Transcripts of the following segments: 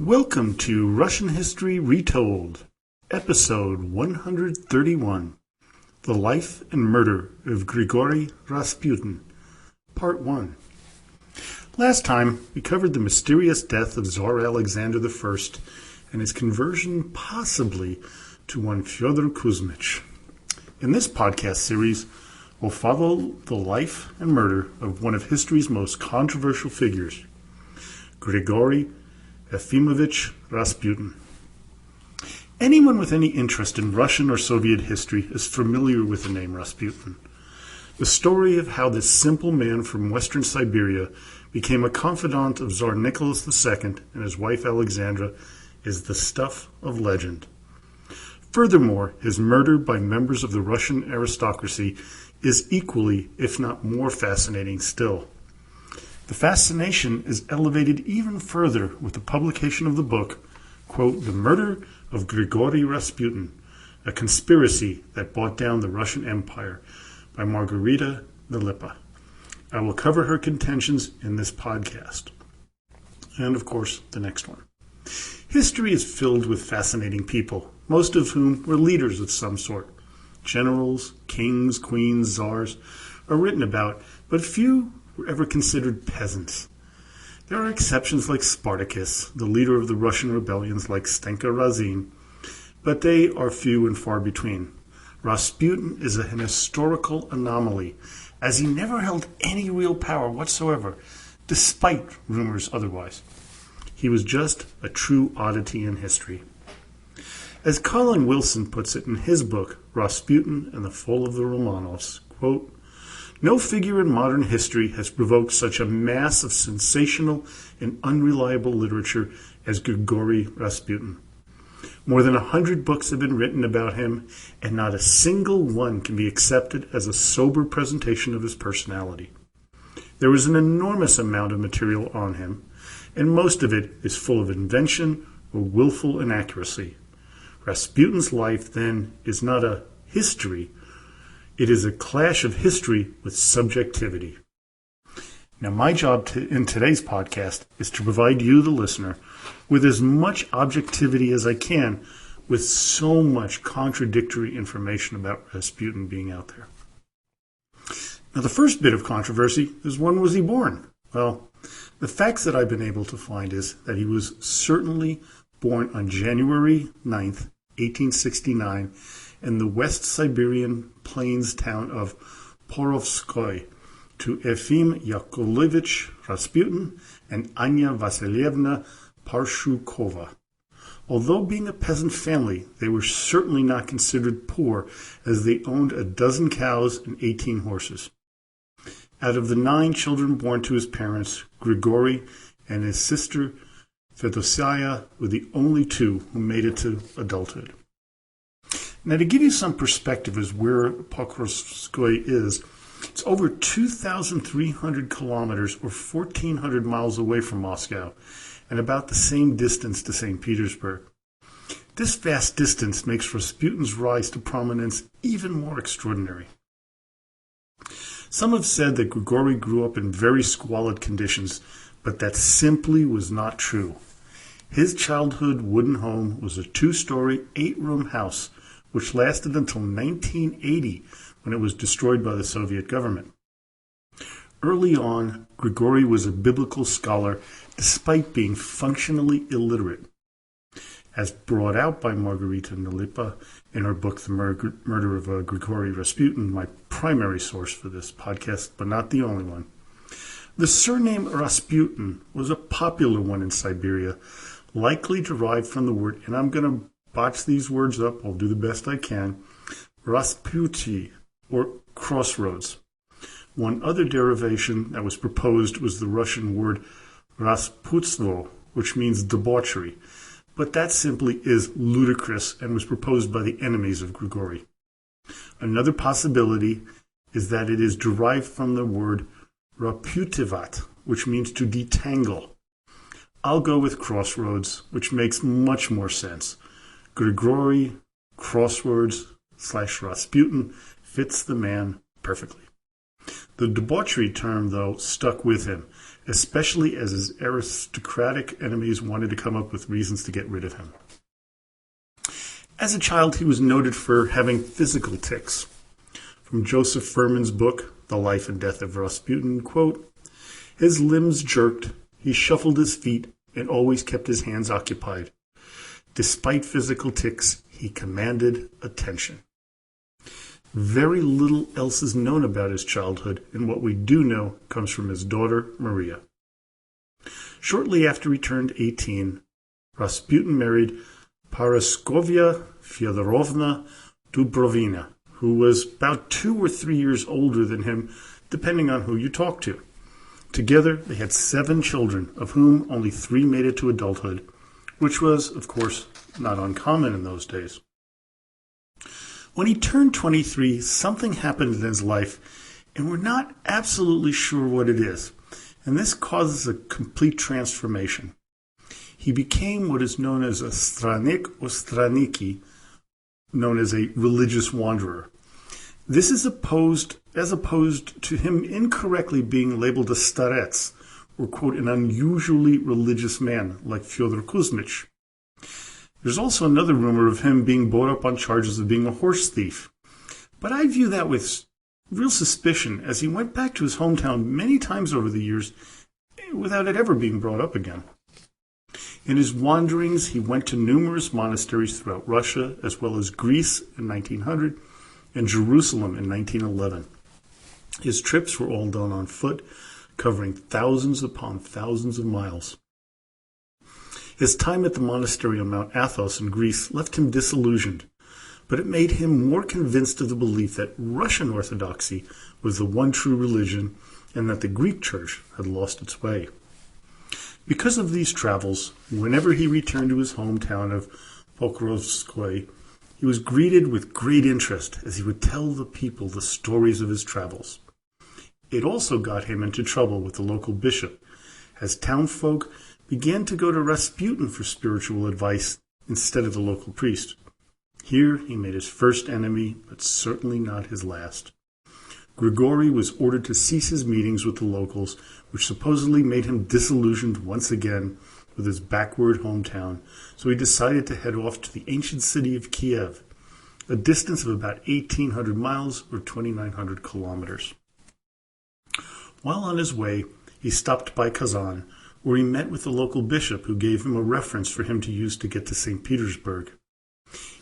Welcome to Russian History Retold, Episode 131, The Life and Murder of Grigori Rasputin, Part 1. Last time, we covered the mysterious death of Tsar Alexander I and his conversion possibly to one Fyodor Kuzmich. In this podcast series, we'll follow the life and murder of one of history's most controversial figures, Grigori Efimovich Rasputin. Anyone with any interest in Russian or Soviet history is familiar with the name Rasputin. The story of how this simple man from western Siberia became a confidant of Tsar Nicholas II and his wife Alexandra is the stuff of legend. Furthermore, his murder by members of the Russian aristocracy is equally, if not more fascinating still. The fascination is elevated even further with the publication of the book, quote, The Murder of Grigori Rasputin, a conspiracy that brought down the Russian Empire, by Margarita Nalipa. I will cover her contentions in this podcast. And, of course, the next one. History is filled with fascinating people, most of whom were leaders of some sort. Generals, kings, queens, czars are written about, but few were ever considered peasants. There are exceptions like Spartacus, the leader of the Russian rebellions like Stenka Razin, but they are few and far between. Rasputin is an historical anomaly, as he never held any real power whatsoever, despite rumors otherwise. He was just a true oddity in history. As Colin Wilson puts it in his book, Rasputin and the Fall of the Romanovs, quote, no figure in modern history has provoked such a mass of sensational and unreliable literature as Grigori Rasputin. More than 100 books have been written about him, and not a single one can be accepted as a sober presentation of his personality. There is an enormous amount of material on him, and most of it is full of invention or willful inaccuracy. Rasputin's life, then, is not a history. It is a clash of history with subjectivity. Now, my job in today's podcast is to provide you, the listener, with as much objectivity as I can with so much contradictory information about Rasputin being out there. Now, the first bit of controversy is, when was he born? Well, the facts that I've been able to find is that he was certainly born on January 9th, 1869, in the West Siberian plains town of Porovskoy, to Efim Yakovlevich Rasputin and Anya Vasilievna Parshukova. Although being a peasant family, they were certainly not considered poor, as they owned a dozen cows and 18 horses. Out of the 9 children born to his parents, Grigori and his sister Fedosia were the only 2 who made it to adulthood. Now, to give you some perspective as where Pokrovskoye is, it's over 2,300 kilometers or 1,400 miles away from Moscow, and about the same distance to St. Petersburg. This vast distance makes Rasputin's rise to prominence even more extraordinary. Some have said that Grigori grew up in very squalid conditions, but that simply was not true. His childhood wooden home was a 2-story, 8-room house, which lasted until 1980, when it was destroyed by the Soviet government. Early on, Grigori was a biblical scholar, despite being functionally illiterate. As brought out by Margarita Nalipa in her book, The Murder of Grigori Rasputin, my primary source for this podcast, but not the only one. The surname Rasputin was a popular one in Siberia, likely derived from the word, and I'm going to botch these words up, I'll do the best I can, Rasputi, or crossroads. One other derivation that was proposed was the Russian word rasputstvo, which means debauchery, but that simply is ludicrous and was proposed by the enemies of Grigori. Another possibility is that it is derived from the word raputivat, which means to detangle. I'll go with crossroads, which makes much more sense. Grigori, crosswords / Rasputin fits the man perfectly. The debauchery term, though, stuck with him, especially as his aristocratic enemies wanted to come up with reasons to get rid of him. As a child, he was noted for having physical tics. From Joseph Furman's book, The Life and Death of Rasputin, quote, "His limbs jerked, he shuffled his feet, and always kept his hands occupied. Despite physical tics, he commanded attention." Very little else is known about his childhood, and what we do know comes from his daughter, Maria. Shortly after he turned 18, Rasputin married Paraskovya Fyodorovna Dubrovina, who was about 2 or 3 years older than him, depending on who you talk to. Together, they had 7 children, of whom only 3 made it to adulthood, which was, of course, not uncommon in those days. When he turned 23, something happened in his life, and we're not absolutely sure what it is, and this causes a complete transformation. He became what is known as a stranik or straniki, known as a religious wanderer. This is opposed to him incorrectly being labeled a starets, or, quote, an unusually religious man, like Fyodor Kuzmich. There's also another rumor of him being brought up on charges of being a horse thief. But I view that with real suspicion, as he went back to his hometown many times over the years without it ever being brought up again. In his wanderings, he went to numerous monasteries throughout Russia, as well as Greece in 1900 and Jerusalem in 1911. His trips were all done on foot, covering thousands upon thousands of miles. His time at the monastery on Mount Athos in Greece left him disillusioned, but it made him more convinced of the belief that Russian Orthodoxy was the one true religion and that the Greek Church had lost its way. Because of these travels, whenever he returned to his hometown of Pokrovskoye, he was greeted with great interest as he would tell the people the stories of his travels. It also got him into trouble with the local bishop, as townfolk began to go to Rasputin for spiritual advice instead of the local priest. Here he made his first enemy, but certainly not his last. Grigori was ordered to cease his meetings with the locals, which supposedly made him disillusioned once again with his backward hometown, so he decided to head off to the ancient city of Kiev, a distance of about 1,800 miles or 2,900 kilometers. While on his way, he stopped by Kazan, where he met with the local bishop who gave him a reference for him to use to get to St. Petersburg.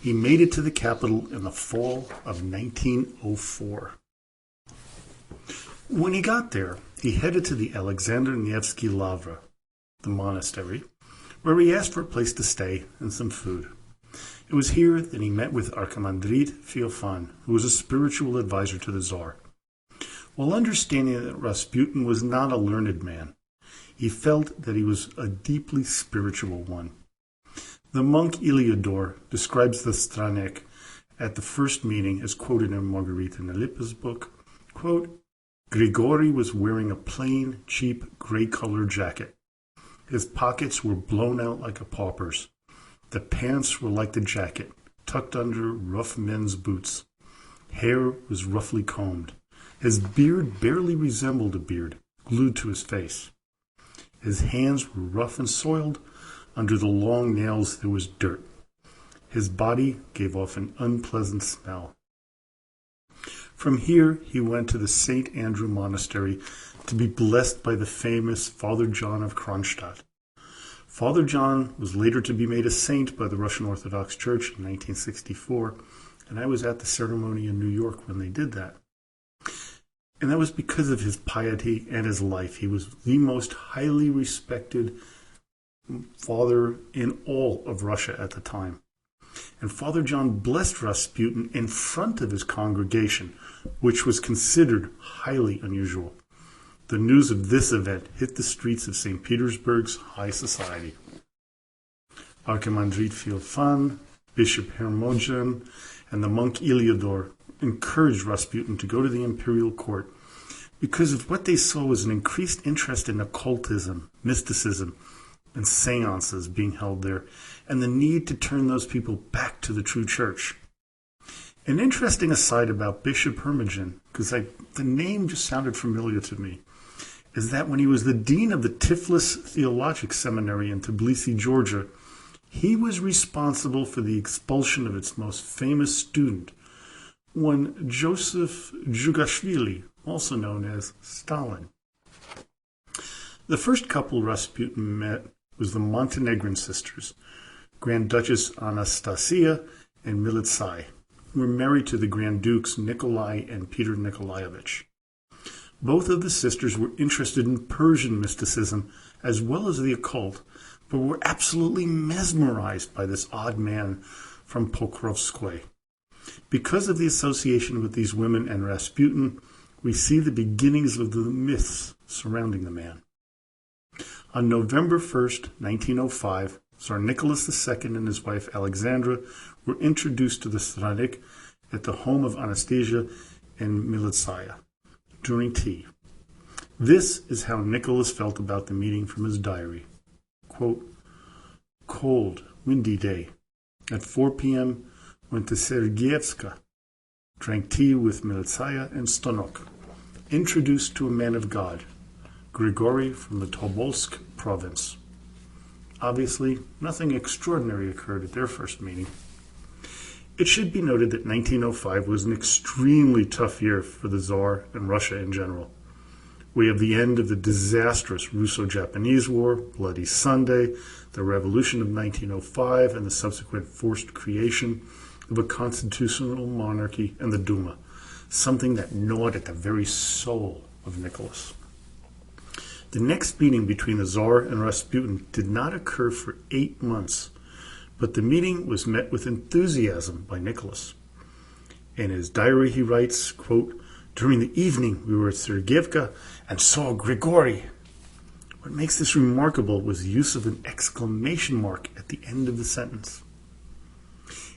He made it to the capital in the fall of 1904. When he got there, he headed to the Alexander Nevsky Lavra, the monastery, where he asked for a place to stay and some food. It was here that he met with Archimandrit Feofan, who was a spiritual advisor to the Tsar. While understanding that Rasputin was not a learned man, he felt that he was a deeply spiritual one. The monk Iliador describes the Stranek at the first meeting, as quoted in Margarita Nalipa's book, quote, "Grigori was wearing a plain, cheap, gray-colored jacket. His pockets were blown out like a pauper's. The pants were like the jacket, tucked under rough men's boots. Hair was roughly combed. His beard barely resembled a beard, glued to his face. His hands were rough and soiled. Under the long nails there was dirt. His body gave off an unpleasant smell." From here, he went to the St. Andrew Monastery to be blessed by the famous Father John of Kronstadt. Father John was later to be made a saint by the Russian Orthodox Church in 1964, and I was at the ceremony in New York when they did that. And that was because of his piety and his life. He was the most highly respected father in all of Russia at the time. And Father John blessed Rasputin in front of his congregation, which was considered highly unusual. The news of this event hit the streets of St. Petersburg's high society. Archimandrit Feofan, Bishop Hermogen, and the monk Iliador encouraged Rasputin to go to the imperial court because of what they saw was an increased interest in occultism, mysticism, and seances being held there, and the need to turn those people back to the true church. An interesting aside about Bishop Hermogen, because the name just sounded familiar to me, is that when he was the dean of the Tiflis Theologic Seminary in Tbilisi, Georgia, he was responsible for the expulsion of its most famous student, one Joseph Jugashvili, also known as Stalin. The first couple Rasputin met was the Montenegrin sisters, Grand Duchess Anastasia and Militsai, who were married to the Grand Dukes Nikolai and Peter Nikolaevich. Both of the sisters were interested in Persian mysticism as well as the occult, but were absolutely mesmerized by this odd man from Pokrovskoye. Because of the association with these women and Rasputin, we see the beginnings of the myths surrounding the man. On November 1st, 1905, Tsar Nicholas II and his wife Alexandra were introduced to the Stranik at the home of Anastasia and Militsaya during tea. This is how Nicholas felt about the meeting from his diary. Quote, "Cold, windy day. At 4 p.m., went to Sergeyevska. Drank tea with Militsaya and Stonok. Introduced to a man of God, Grigori from the Tobolsk province." Obviously, nothing extraordinary occurred at their first meeting. It should be noted that 1905 was an extremely tough year for the Tsar and Russia in general. We have the end of the disastrous Russo-Japanese War, Bloody Sunday, the Revolution of 1905, and the subsequent forced creation of a constitutional monarchy and the Duma, something that gnawed at the very soul of Nicholas. The next meeting between the Tsar and Rasputin did not occur for 8 months, but the meeting was met with enthusiasm by Nicholas. In his diary he writes, quote, "During the evening we were at Sergeyevka and saw Grigori." What makes this remarkable was the use of an exclamation mark at the end of the sentence.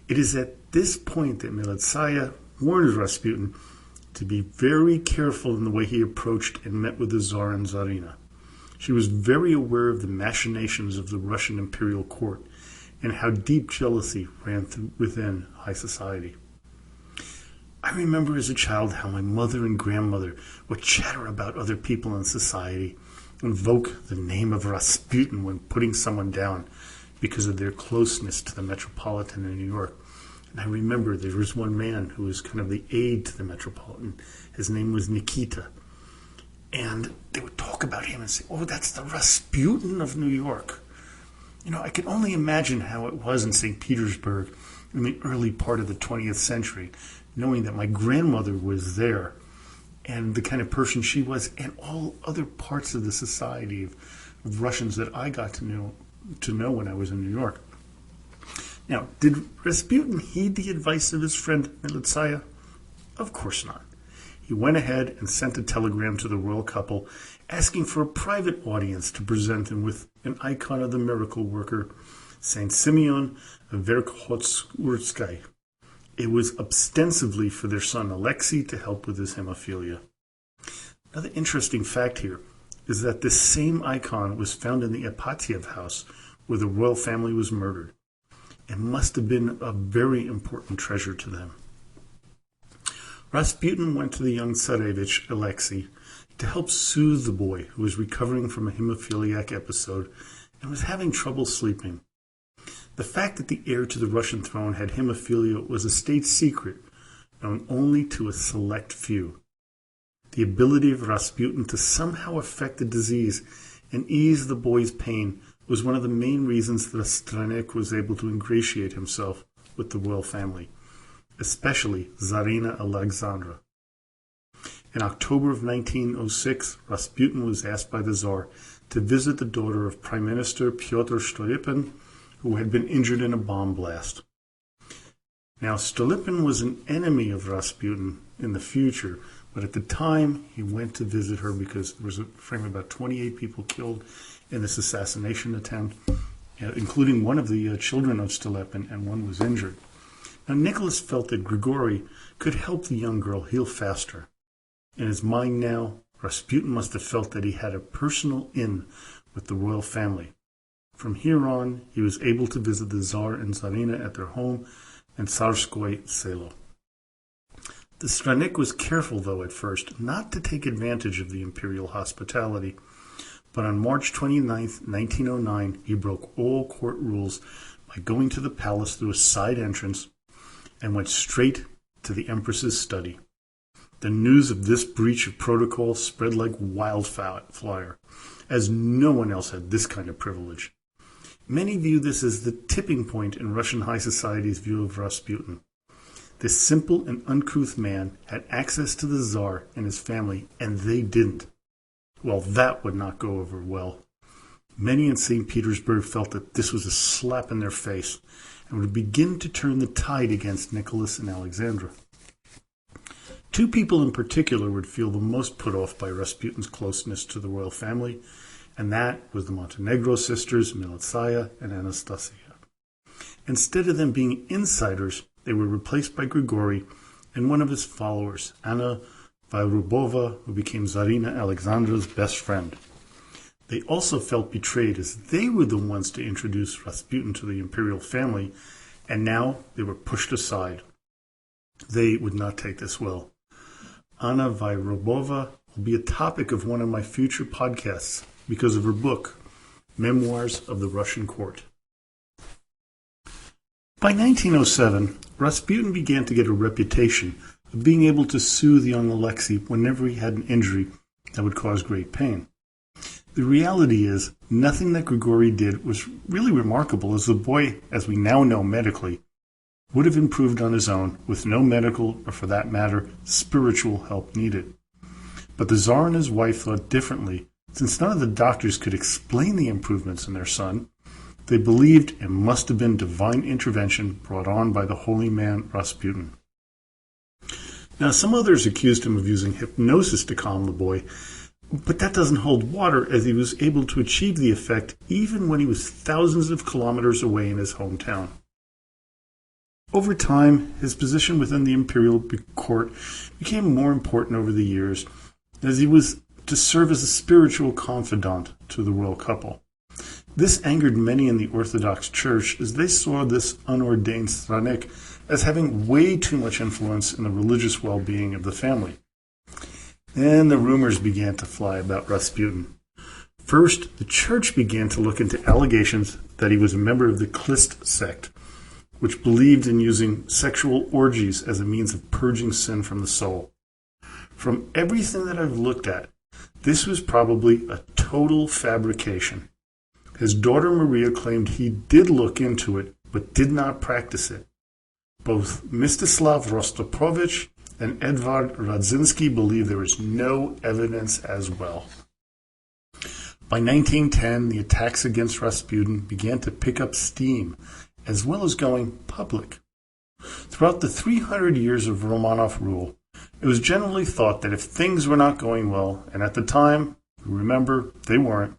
It is at this point that Militsaya warned Rasputin to be very careful in the way he approached and met with the Tsar and Tsarina. She was very aware of the machinations of the Russian imperial court and how deep jealousy ran within high society. I remember as a child how my mother and grandmother would chatter about other people in society, invoke the name of Rasputin when putting someone down because of their closeness to the Metropolitan in New York. And I remember there was one man who was kind of the aide to the Metropolitan. His name was Nikita. And they would talk about him and say, "Oh, that's the Rasputin of New York." You know, I can only imagine how it was in St. Petersburg in the early part of the 20th century, knowing that my grandmother was there and the kind of person she was, and all other parts of the society of Russians that I got to know when I was in New York. Now, did Rasputin heed the advice of his friend Militsaya? Of course not. He went ahead and sent a telegram to the royal couple asking for a private audience to present him with an icon of the miracle worker, Saint Simeon of Verkhovskoye. It was ostensibly for their son Alexei to help with his hemophilia. Another interesting fact here is that this same icon was found in the Ipatiev house where the royal family was murdered. It must have been a very important treasure to them. Rasputin went to the young Tsarevich, Alexei, to help soothe the boy who was recovering from a hemophiliac episode and was having trouble sleeping. The fact that the heir to the Russian throne had hemophilia was a state secret, known only to a select few. The ability of Rasputin to somehow affect the disease and ease the boy's pain was one of the main reasons that Stranek was able to ingratiate himself with the royal family, especially Tsarina Alexandra. In October of 1906, Rasputin was asked by the Tsar to visit the daughter of Prime Minister Pyotr Stolypin, who had been injured in a bomb blast. Now, Stolypin was an enemy of Rasputin in the future, but at the time he went to visit her because there was a frame of about 28 people killed in this assassination attempt, including one of the children of Stolypin, and one was injured. Now, Nicholas felt that Grigori could help the young girl heal faster. In his mind now, Rasputin must have felt that he had a personal in with the royal family. From here on, he was able to visit the Tsar and Tsarina at their home in Tsarskoye Selo. The Stranik was careful, though, at first, not to take advantage of the imperial hospitality. But on March 29, 1909, he broke all court rules by going to the palace through a side entrance and went straight to the Empress's study. The news of this breach of protocol spread like wildfire, as no one else had this kind of privilege. Many view this as the tipping point in Russian high society's view of Rasputin. This simple and uncouth man had access to the Tsar and his family, and they didn't. Well, that would not go over well. Many in St. Petersburg felt that this was a slap in their face and would begin to turn the tide against Nicholas and Alexandra. Two people in particular would feel the most put off by Rasputin's closeness to the royal family, and that was the Montenegro sisters, Militsaya and Anastasia. Instead of them being insiders, they were replaced by Grigori and one of his followers, Anna Vayrubova, who became Tsarina Alexandra's best friend. They also felt betrayed, as they were the ones to introduce Rasputin to the imperial family, and now they were pushed aside. They would not take this well. Anna Vayrubova will be a topic of one of my future podcasts because of her book, Memoirs of the Russian Court. By 1907, Rasputin began to get a reputation of being able to soothe young Alexei whenever he had an injury that would cause great pain. The reality is, nothing that Grigori did was really remarkable, as the boy, as we now know medically, would have improved on his own with no medical, or for that matter, spiritual help needed. But the Tsar and his wife thought differently, since none of the doctors could explain the improvements in their son. They believed it must have been divine intervention brought on by the holy man Rasputin. Now, some others accused him of using hypnosis to calm the boy, but that doesn't hold water, as he was able to achieve the effect even when he was thousands of kilometers away in his hometown. Over time, his position within the imperial court became more important over the years, as he was to serve as a spiritual confidant to the royal couple. This angered many in the Orthodox Church, as they saw this unordained Stranik as having way too much influence in the religious well-being of the family. And the rumors began to fly about Rasputin. First, the church began to look into allegations that he was a member of the Klist sect, which believed in using sexual orgies as a means of purging sin from the soul. From everything that I've looked at, this was probably a total fabrication. His daughter Maria claimed he did look into it, but did not practice it. Both Mstislav Rostropovich and Edvard Radzinski believe there is no evidence as well. By 1910, the attacks against Rasputin began to pick up steam, as well as going public. Throughout the 300 years of Romanov rule, it was generally thought that if things were not going well, and at the time, remember, they weren't,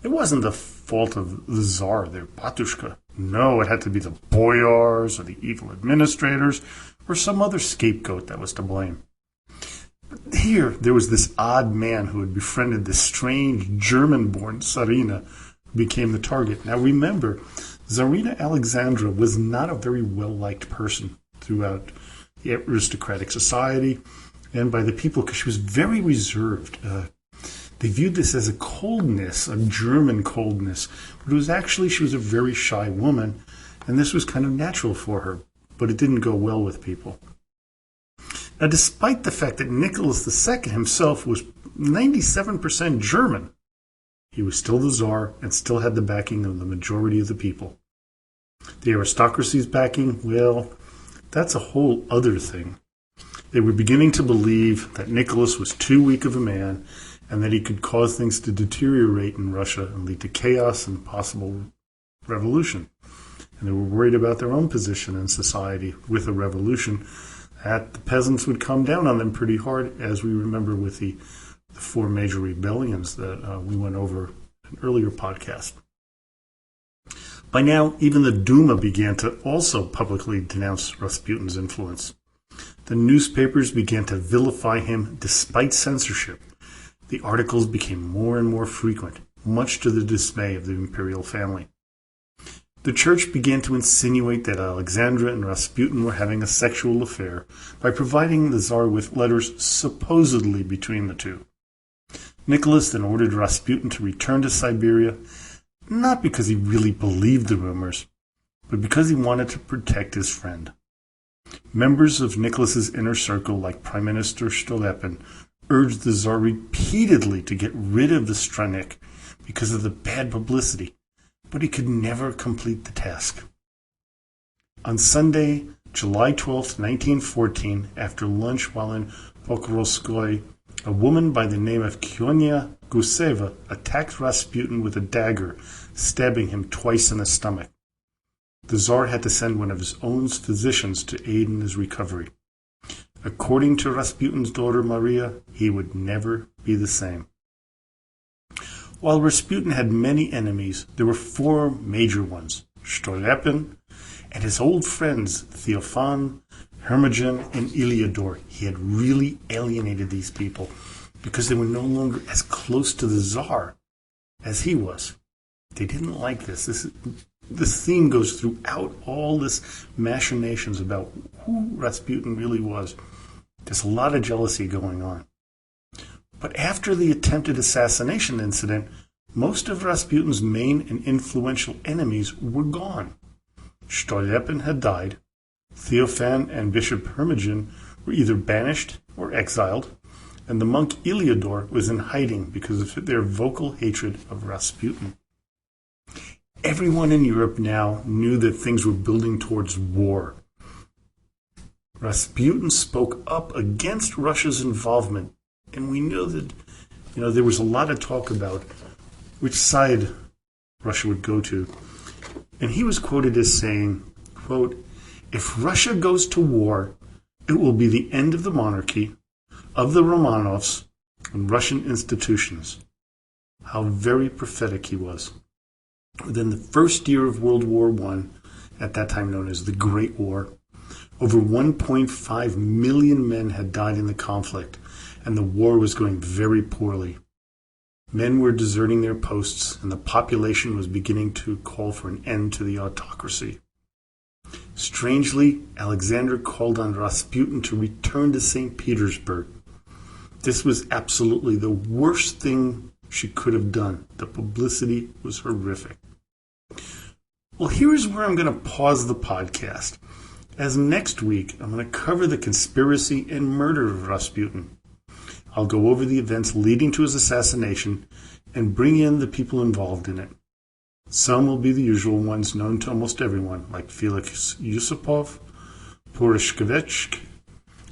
it wasn't the fault of the Tsar, their Batushka. No, it had to be the boyars or the evil administrators or some other scapegoat that was to blame. But here, there was this odd man who had befriended this strange German-born Tsarina who became the target. Now remember, Tsarina Alexandra was not a very well-liked person throughout the aristocratic society and by the people, because she was very reserved. They viewed this as a coldness, a German coldness, but it was actually, she was a very shy woman, and this was kind of natural for her, but it didn't go well with people. Now, despite the fact that Nicholas II himself was 97% German, he was still the Tsar and still had the backing of the majority of the people. The aristocracy's backing, well, that's a whole other thing. They were beginning to believe that Nicholas was too weak of a man and that he could cause things to deteriorate in Russia and lead to chaos and possible revolution. And they were worried about their own position in society with a revolution, that the peasants would come down on them pretty hard, as we remember with the four major rebellions that we went over in an earlier podcast. By now, even the Duma began to also publicly denounce Rasputin's influence. The newspapers began to vilify him despite censorship. The articles became more and more frequent, much to the dismay of the imperial family. The church began to insinuate that Alexandra and Rasputin were having a sexual affair by providing the Tsar with letters supposedly between the two. Nicholas then ordered Rasputin to return to Siberia, not because he really believed the rumors, but because he wanted to protect his friend. Members of Nicholas's inner circle, like Prime Minister Stolypin, urged the Tsar repeatedly to get rid of the Stranik because of the bad publicity, but he could never complete the task. On Sunday, July 12, 1914, after lunch while in Pokrovskoye, a woman by the name of Kyonya Guseva attacked Rasputin with a dagger, stabbing him twice in the stomach. The Tsar had to send one of his own physicians to aid in his recovery. According to Rasputin's daughter Maria, he would never be the same. While Rasputin had many enemies, there were four major ones: Stolypin and his old friends Theophan, Hermogen, and Iliador. He had really alienated these people because they were no longer as close to the Tsar as he was. They didn't like this. This theme goes throughout all this machinations about who Rasputin really was. There's a lot of jealousy going on. But after the attempted assassination incident, most of Rasputin's main and influential enemies were gone. Stolypin had died. Theophan and Bishop Hermogen were either banished or exiled, and the monk Iliador was in hiding because of their vocal hatred of Rasputin. Everyone in Europe now knew that things were building towards war. Rasputin spoke up against Russia's involvement, and we know that there was a lot of talk about which side Russia would go to. And he was quoted as saying, quote, "If Russia goes to war, it will be the end of the monarchy, of the Romanovs, and Russian institutions." How very prophetic he was. Within the first year of World War I, at that time known as the Great War, over 1.5 million men had died in the conflict, and the war was going very poorly. Men were deserting their posts, and the population was beginning to call for an end to the autocracy. Strangely, Alexander called on Rasputin to return to St. Petersburg. This was absolutely the worst thing she could have done. The publicity was horrific. Well, here's where I'm going to pause the podcast, as next week I'm going to cover the conspiracy and murder of Rasputin. I'll go over the events leading to his assassination and bring in the people involved in it. Some will be the usual ones known to almost everyone, like Felix Yusupov, Purishkevich,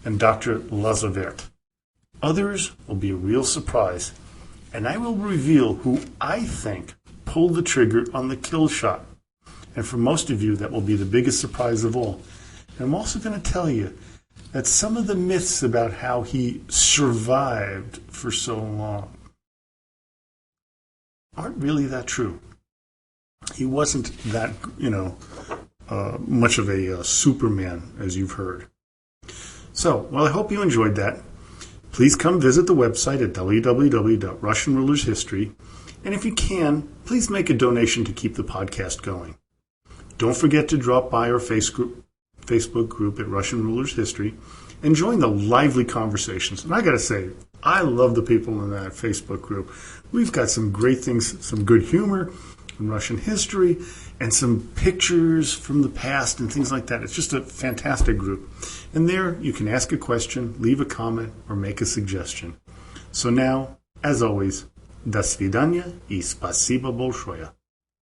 and Dr. Lazavert. Others will be a real surprise, and I will reveal who I think pulled the trigger on the kill shot. And for most of you, that will be the biggest surprise of all. And I'm also going to tell you that some of the myths about how he survived for so long aren't really that true. He wasn't that, much of a Superman, as you've heard. So, well, I hope you enjoyed that. Please come visit the website at www.russianrulershistory, and if you can, please make a donation to keep the podcast going. Don't forget to drop by our Facebook group at Russian Rulers History and join the lively conversations. And I got to say, I love the people in that Facebook group. We've got some great things, some good humor in Russian history, and some pictures from the past and things like that. It's just a fantastic group. And there you can ask a question, leave a comment, or make a suggestion. So now, as always, до свидания и спасибо большое.